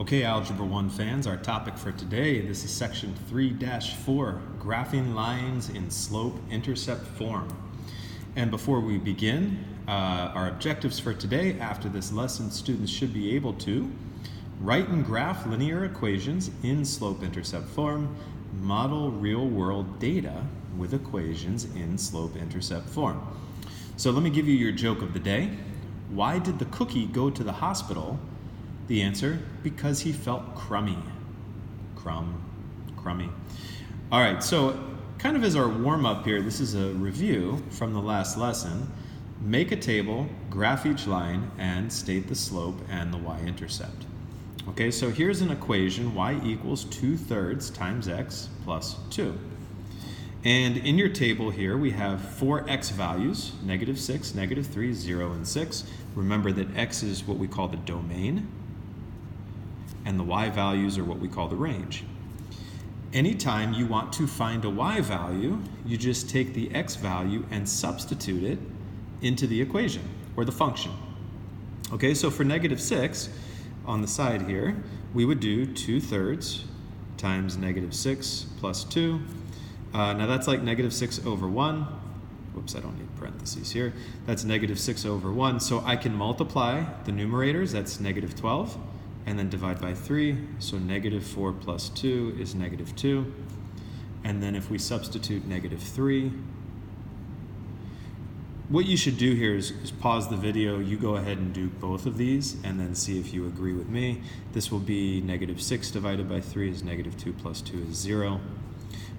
Okay, Algebra 1 fans, our topic for today, this is section 3-4, graphing lines in slope-intercept form. And before we begin, our objectives for today, after this lesson, students should be able to write and graph linear equations in slope-intercept form, model real-world data with equations in slope-intercept form. So let me give you your joke of the day. Why did the cookie go to the hospital? The answer, because he felt crummy. Crummy. All right, so kind of as our warm-up here, this is a review from the last lesson. Make a table, graph each line, and state the slope and the y-intercept. Okay, so here's an equation, y equals 2/3 times x plus 2. And in your table here, we have four x values, -6, -3, 0, and 6. Remember that x is what we call the domain, and the y values are what we call the range. Anytime you want to find a y value, you just take the x value and substitute it into the equation, or the function. Okay, so for -6, on the side here, we would do 2/3 times -6 plus 2. Now that's like -6 over 1. Whoops, I don't need parentheses here. That's -6 over 1. So I can multiply the numerators, that's -12, and then divide by 3. So -4 plus 2 is -2. And then if we substitute -3, what you should do here is pause the video, you go ahead and do both of these, and then see if you agree with me. This will be -6 divided by 3 is -2 plus 2 is 0.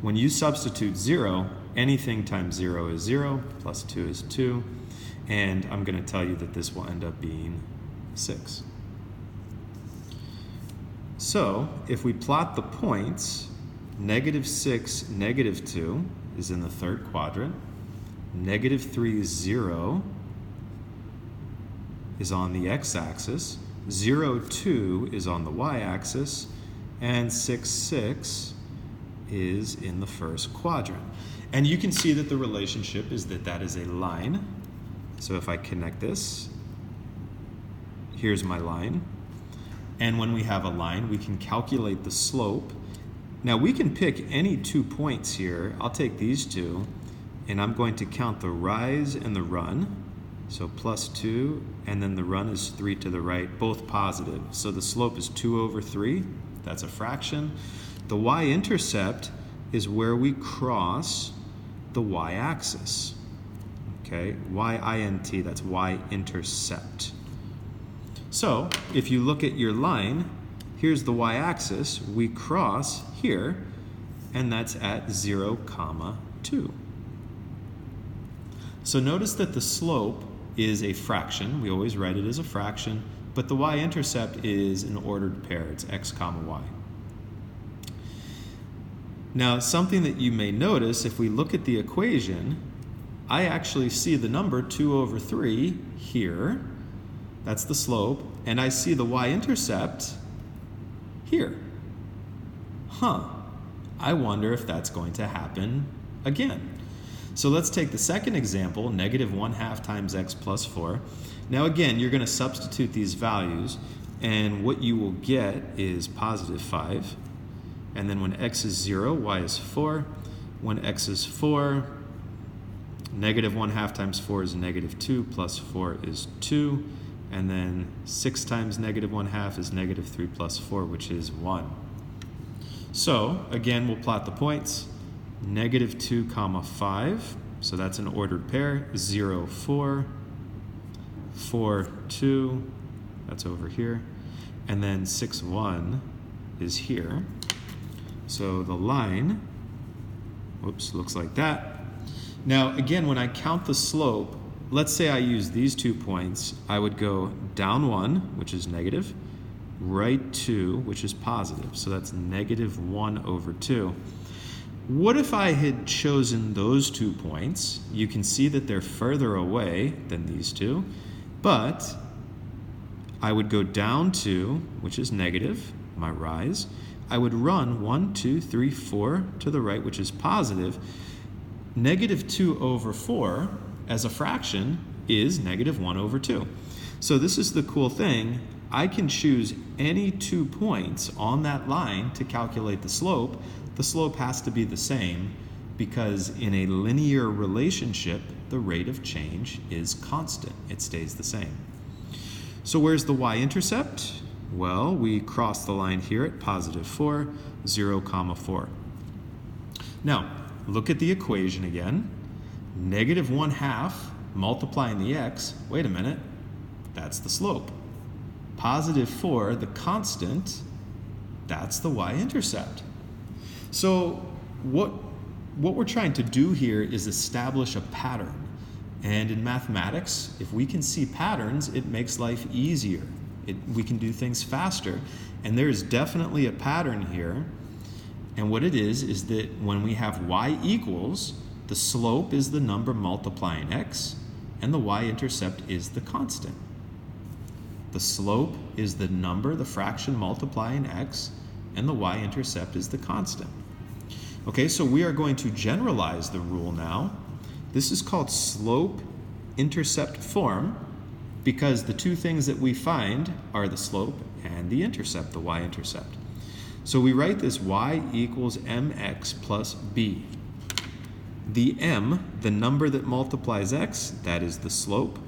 When you substitute 0, anything times 0 is 0, plus 2 is 2, and I'm going to tell you that this will end up being 6. So, if we plot the points, -6, -2 is in the third quadrant, -3, 0 is on the x-axis, 0, 2 is on the y-axis, and 6, 6 is in the first quadrant. And you can see that the relationship is that is a line. So if I connect this, here's my line. And when we have a line, we can calculate the slope. Now we can pick any 2 points here. I'll take these two, and I'm going to count the rise and the run. So plus 2, and then the run is 3 to the right, both positive. So the slope is 2 over 3. That's a fraction. The y-intercept is where we cross the y-axis. Okay, y-int, that's y-intercept. So, if you look at your line, here's the y-axis, we cross here, and that's at 0, 2. So notice that the slope is a fraction. We always write it as a fraction, but the y-intercept is an ordered pair. It's x, y. Now, something that you may notice, if we look at the equation, I actually see the number 2 over 3 here. That's the slope. And I see the y-intercept here. I wonder if that's going to happen again. So let's take the second example, -1/2 times x plus 4. Now again, you're going to substitute these values, and what you will get is +5. And then when x is 0, y is 4. When x is 4, -1/2 times 4 is -2, plus 4 is 2. And then 6 times -1/2 is -3 plus 4, which is 1. So, again, we'll plot the points. -2, 5. So that's an ordered pair. 0, 4. 4, 2. That's over here. And then 6, 1 is here. So the line, looks like that. Now, again, when I count the slope, let's say I use these 2 points, I would go down 1, which is negative, right 2, which is positive. So that's -1 over 2. What if I had chosen those 2 points? You can see that they're further away than these two, but I would go down 2, which is negative, my rise. I would run 1, 2, 3, 4 to the right, which is positive. -2 over 4 as a fraction is -1 over 2. So this is the cool thing. I can choose any 2 points on that line to calculate the slope. The slope has to be the same because in a linear relationship, the rate of change is constant. It stays the same. So where's the y-intercept? Well, we cross the line here at positive 4, 0, 4. Now, look at the equation again. Negative 1/2 multiplying the x, wait a minute, that's the slope. Positive 4, the constant, that's the y-intercept. So what we're trying to do here is establish a pattern. And in mathematics, if we can see patterns, it makes life easier. We can do things faster. And there is definitely a pattern here. And what it is that when we have y equals, the slope is the number multiplying x, and the y-intercept is the constant. The slope is the number, the fraction multiplying x, and the y-intercept is the constant. Okay, so we are going to generalize the rule now. This is called slope-intercept form because the 2 things that we find are the slope and the intercept, the y-intercept. So we write this y equals mx plus b. The m, the number that multiplies x, that is the slope.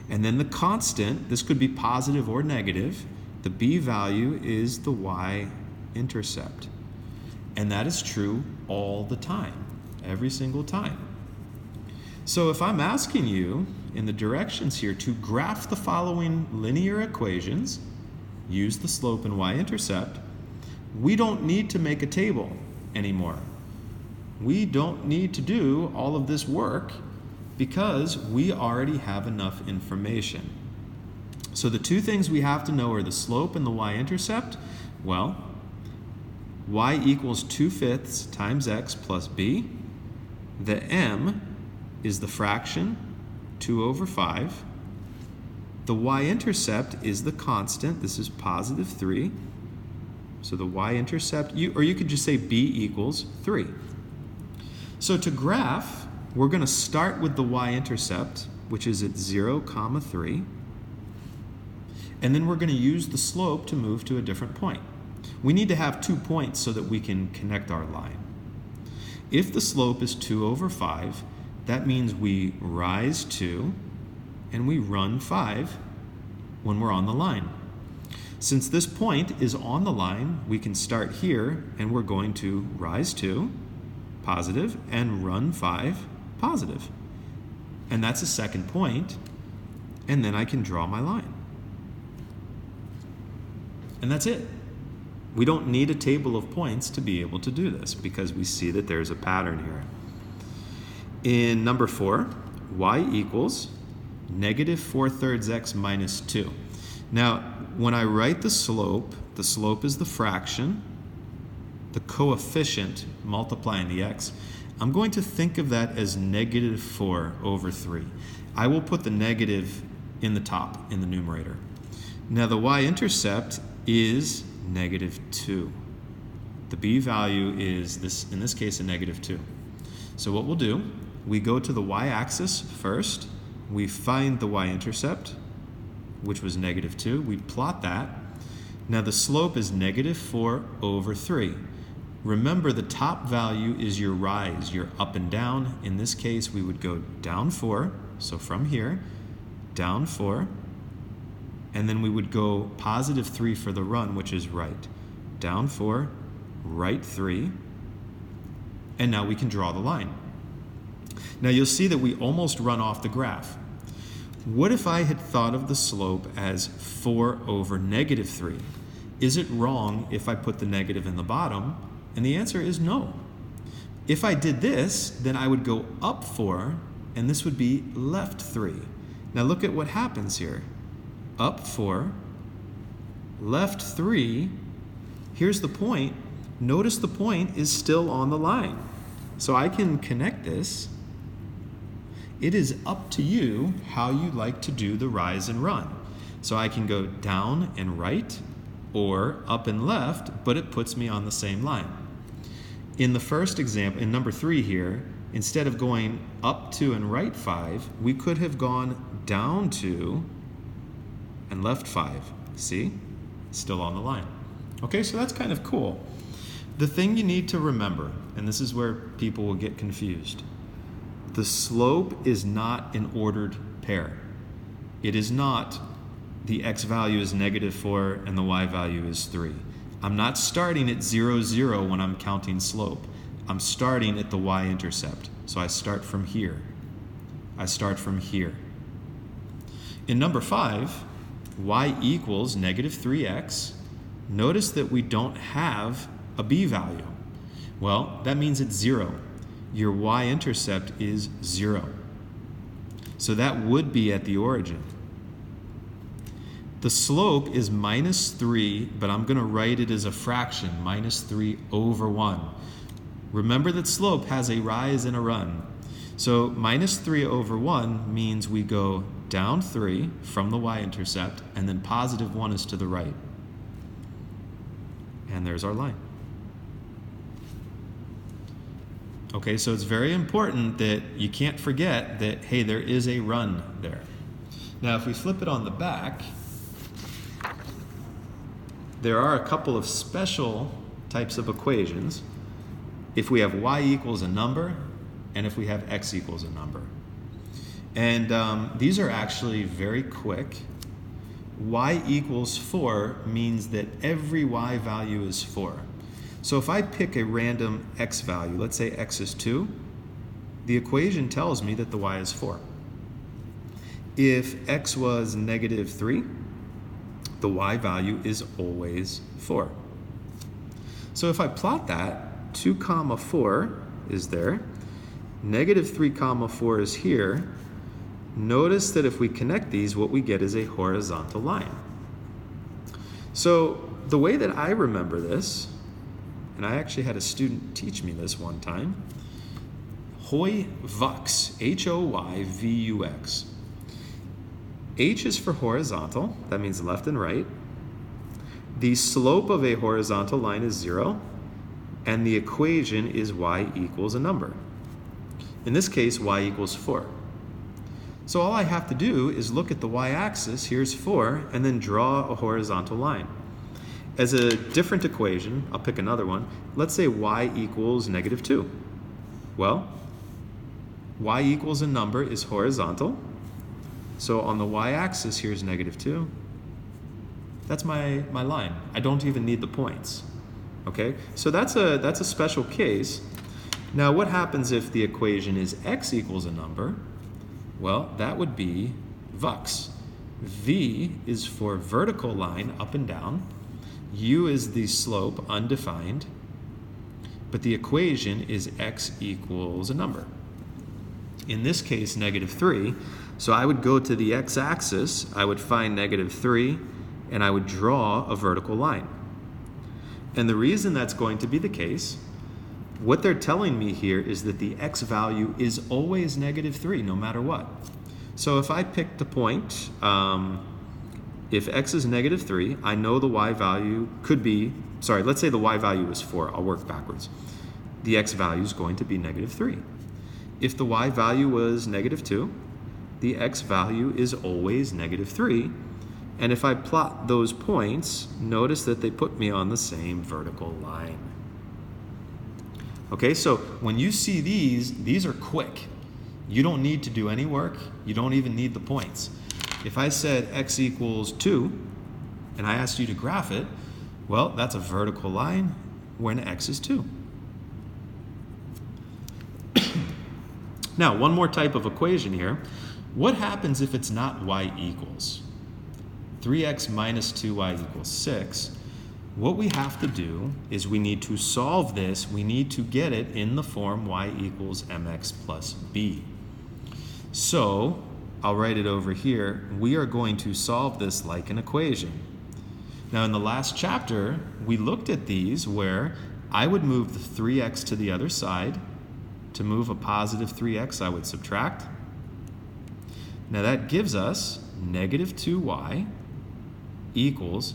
And then the constant, this could be positive or negative, the b value is the y-intercept. And that is true all the time, every single time. So if I'm asking you in the directions here to graph the following linear equations, use the slope and y-intercept, we don't need to make a table anymore. We don't need to do all of this work because we already have enough information. So the 2 things we have to know are the slope and the y-intercept. Well, y equals 2/5 times x plus b. The m is the fraction, 2/5. The y-intercept is the constant. This is positive 3. So the y-intercept, or you could just say b equals 3. So to graph, we're going to start with the y-intercept, which is at 0, 3. And then we're going to use the slope to move to a different point. We need to have 2 points so that we can connect our line. If the slope is 2/5, that means we rise 2 and we run 5 when we're on the line. Since this point is on the line, we can start here and we're going to rise 2, positive, and run 5, positive. And that's a second point, and then I can draw my line. And that's it. We don't need a table of points to be able to do this because we see that there's a pattern here. In number 4, y equals negative 4/3 x minus 2. Now, when I write the slope is the fraction, the coefficient multiplying the x. I'm going to think of that as negative 4/3. I will put the negative in the top, in the numerator. Now, the y-intercept is negative 2. The b value is, in this case, a negative 2. So what we'll do, we go to the y-axis first, we find the y-intercept, which was negative 2, we plot that. Now the slope is negative 4/3. Remember, the top value is your rise, your up and down. In this case, we would go down 4, so from here, down 4, and then we would go positive 3 for the run, which is right. Down 4, right 3, and now we can draw the line. Now you'll see that we almost run off the graph. What if I had thought of the slope as 4/-3? Is it wrong if I put the negative in the bottom? And the answer is no. If I did this, then I would go up 4, and this would be left 3. Now look at what happens here. Up 4, left 3. Here's the point. Notice the point is still on the line. So I can connect this. It is up to you how you like to do the rise and run. So I can go down and right or up and left, but it puts me on the same line. In the first example, in number 3 here, instead of going up 2 and right 5, we could have gone down 2 and left 5. See? Still on the line. Okay, so that's kind of cool. The thing you need to remember, and this is where people will get confused, the slope is not an ordered pair. It is not the x value is -4 and the y value is 3. I'm not starting at 0, 0 when I'm counting slope. I'm starting at the y-intercept. So I start from here. I start from here. In number 5, y equals -3x. Notice that we don't have a b value. Well, that means it's 0. Your y-intercept is 0. So that would be at the origin. The slope is -3, but I'm going to write it as a fraction, -3 over 1. Remember that slope has a rise and a run. So -3 over 1 means we go down 3 from the y-intercept, and then +1 is to the right. And there's our line. Okay, so it's very important that you can't forget that, hey, there is a run there. Now, if we flip it on the back, there are a couple of special types of equations if we have y equals a number and if we have x equals a number. And these are actually very quick. Y equals 4 means that every y value is 4. So if I pick a random x value, let's say x is 2, the equation tells me that the y is 4. If x was -3, the y value is always 4. So if I plot that, 2 comma 4 is there, -3 comma 4 is here. Notice that if we connect these, what we get is a horizontal line. So the way that I remember this, and I actually had a student teach me this one time, Hoy-Vux, H-O-Y-V-U-X. H is for horizontal, that means left and right. The slope of a horizontal line is 0, and the equation is y equals a number. In this case, y equals 4. So all I have to do is look at the y-axis, here's 4, and then draw a horizontal line. As a different equation, I'll pick another one. Let's say y equals -2. Well, y equals a number is horizontal. So on the y-axis, here's -2. That's my line. I don't even need the points. Okay, so that's a special case. Now what happens if the equation is x equals a number? Well, that would be Vux. V is for vertical line up and down. U is the slope, undefined. But the equation is x equals a number. In this case, -3. So I would go to the x-axis, I would find -3, and I would draw a vertical line. And the reason that's going to be the case, what they're telling me here is that the x value is always -3, no matter what. So if I picked a point, if x is -3, I know the y value could be, sorry, let's say the y value is 4, I'll work backwards. The x value is going to be -3. If the y value was -2, the x value is always -3. And if I plot those points, notice that they put me on the same vertical line. Okay, so when you see these are quick. You don't need to do any work. You don't even need the points. If I said x equals 2, and I asked you to graph it, well, that's a vertical line when x is 2. Now, one more type of equation here. What happens if it's not y equals? 3x minus 2y equals 6. What we have to do is we need to solve this. We need to get it in the form y equals mx plus b. So I'll write it over here. We are going to solve this like an equation. Now in the last chapter, we looked at these where I would move the 3x to the other side. To move a positive 3x, I would subtract. Now that gives us -2y equals,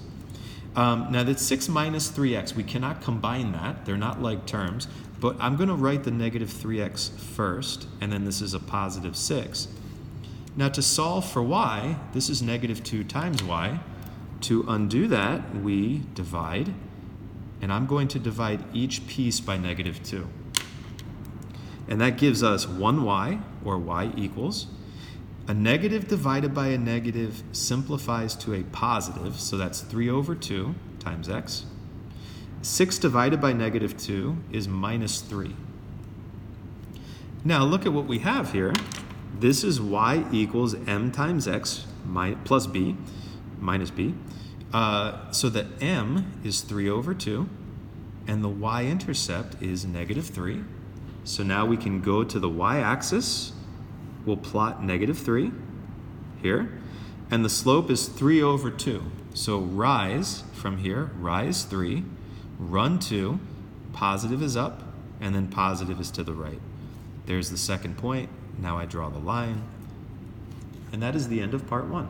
now that's 6 minus 3x. We cannot combine that. They're not like terms. But I'm going to write the -3x first, and then this is a positive 6. Now to solve for y, this is negative 2 times y. To undo that, we divide, and I'm going to divide each piece by negative 2. And that gives us 1y, or y equals. A negative divided by a negative simplifies to a positive, so that's 3 over 2 times x. 6 divided by negative 2 is minus 3. Now look at what we have here. This is y equals m times x plus b minus b. So the m is 3 over 2, and the y-intercept is negative 3. So now we can go to the y-axis. We'll plot negative 3 here, and the slope is 3 over 2. So rise from here, rise 3, run 2, positive is up, and then positive is to the right. There's the second point. Now I draw the line. And that is the end of part 1.